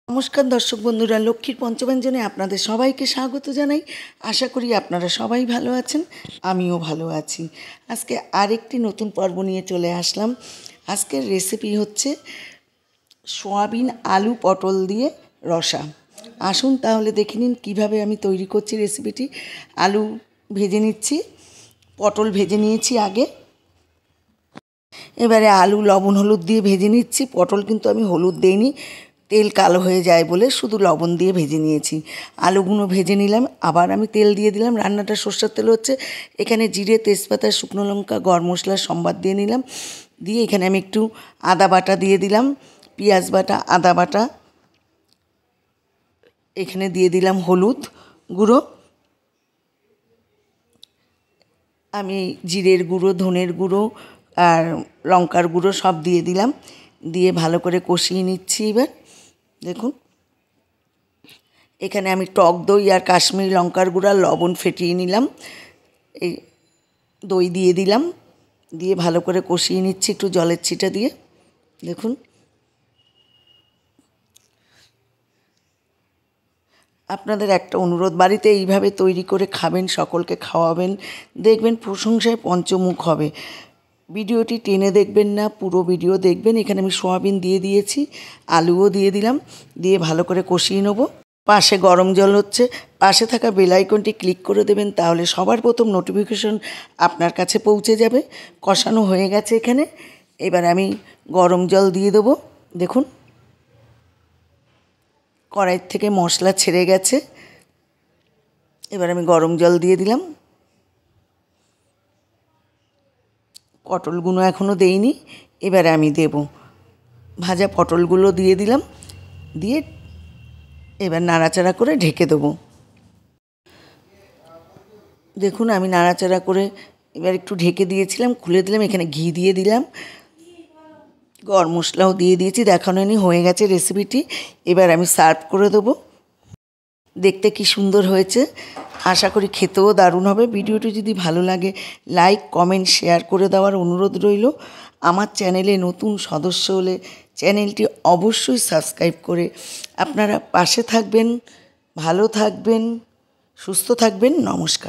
নমস্কার দর্শক বন্ধুরা, লক্ষ্মীর পঞ্চব্যঞ্জনে আপনাদের সবাইকে স্বাগত জানাই। আশা করি আপনারা সবাই ভালো আছেন, আমিও ভালো আছি। আজকে আরেকটি নতুন পর্ব নিয়ে চলে আসলাম। আজকের রেসিপি হচ্ছে সয়াবিন আলু পটল দিয়ে রসা। আসুন তাহলে দেখে নিন কীভাবে আমি তৈরি করছি রেসিপিটি। আলু ভেজে নিচ্ছি, পটল ভেজে নিয়েছি আগে। এবারে আলু লবণ হলুদ দিয়ে ভেজে নিচ্ছি। পটল কিন্তু আমি হলুদ দেইনি, তেল কালো হয়ে যায় বলে শুধু লবণ দিয়ে ভেজে নিয়েছি। আলুগুলো ভেজে নিলাম, আবার আমি তেল দিয়ে দিলাম। রান্নাটা সর্ষের তেল হচ্ছে। এখানে জিরে, তেজপাতা, শুকনো লঙ্কা, গরম মশলা সম্বাদ দিয়ে নিলাম। দিয়ে এখানে আমি একটু আদা বাটা দিয়ে দিলাম, পেঁয়াজ বাটা, আদা বাটা। এখানে দিয়ে দিলাম হলুদ গুঁড়ো। আমি জিরের গুঁড়ো, ধনের গুঁড়ো আর লঙ্কার গুঁড়ো সব দিয়ে দিলাম। দিয়ে ভালো করে কষিয়ে নিচ্ছি। এবার দেখুন, এখানে আমি টক দই আর কাশ্মীরি লঙ্কার গুঁড়া লবণ ফেটিয়ে নিলাম, এই দই দিয়ে দিলাম। দিয়ে ভালো করে কষিয়ে নিচ্ছি একটু জলের ছিটা দিয়ে। দেখুন, আপনাদের একটা অনুরোধ, বাড়িতে এইভাবে তৈরি করে খাবেন, সকলকে খাওয়াবেন, দেখবেন প্রশংসায় পঞ্চমুখ হবে। ভিডিওটি টেনে দেখবেন না, পুরো ভিডিও দেখবেন। এখানে আমি সয়াবিন দিয়ে দিয়েছি, আলুও দিয়ে দিলাম। দিয়ে ভালো করে কষিয়ে নেব। পাশে গরম জল হচ্ছে, পাশে থাকা বেল আইকনটি ক্লিক করে দেবেন, তাহলে সবার প্রথম নোটিফিকেশন আপনার কাছে পৌঁছে যাবে। কষানো হয়ে গেছে এখানে। এবার আমি গরম জল দিয়ে দেবো। দেখুন, কড়াই থেকে মশলা ছেড়ে গেছে। এবার আমি গরম জল দিয়ে দিলাম। পটলগুলো এখনও দেইনি, এবারে আমি দেব। ভাজা পটলগুলো দিয়ে দিলাম। দিয়ে এবার নাড়াচাড়া করে ঢেকে দেবো। দেখুন, আমি নাড়াচাড়া করে এবার একটু ঢেকে দিয়েছিলাম, খুলে দিলাম। এখানে ঘি দিয়ে দিলাম, গরম মশলাও দিয়ে দিয়েছি। দেখানো হয়ে গেছে রেসিপিটি। এবার আমি সার্ভ করে দেবো। দেখতে কি সুন্দর হয়েছে, আশা করি খেতেও দারুণ হবে। ভিডিওটি যদি ভালো লাগে লাইক, কমেন্ট, শেয়ার করে দেওয়ার অনুরোধ রইল। আমার চ্যানেলে নতুন সদস্য হলে চ্যানেলটি অবশ্যই সাবস্ক্রাইব করে আপনারা পাশে থাকবেন। ভালো থাকবেন, সুস্থ থাকবেন। নমস্কার।